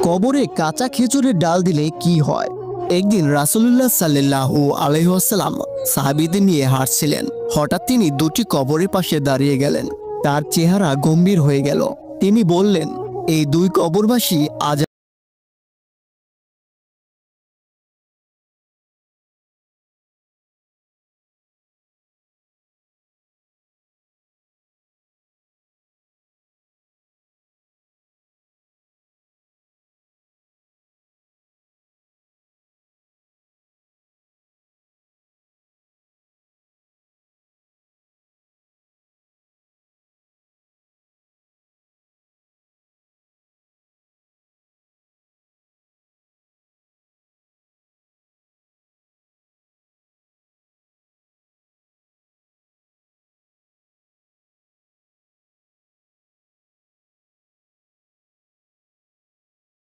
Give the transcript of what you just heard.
কবরে কাঁচা খেজুরের ডাল দিলে কি হয়? একদিন রাসূলুল্লাহ সাল্লাল্লাহু আলাইহি ওয়াসাল্লাম সাহাবীদের নিয়ে হাঁটছিলেন। হঠাৎ তিনি দুটি কবরের পাশে দাঁড়িয়ে গেলেন। তার চেহারা গম্ভীর হয়ে গেল। তিনি বললেন, এই দুই কবরবাসী আজ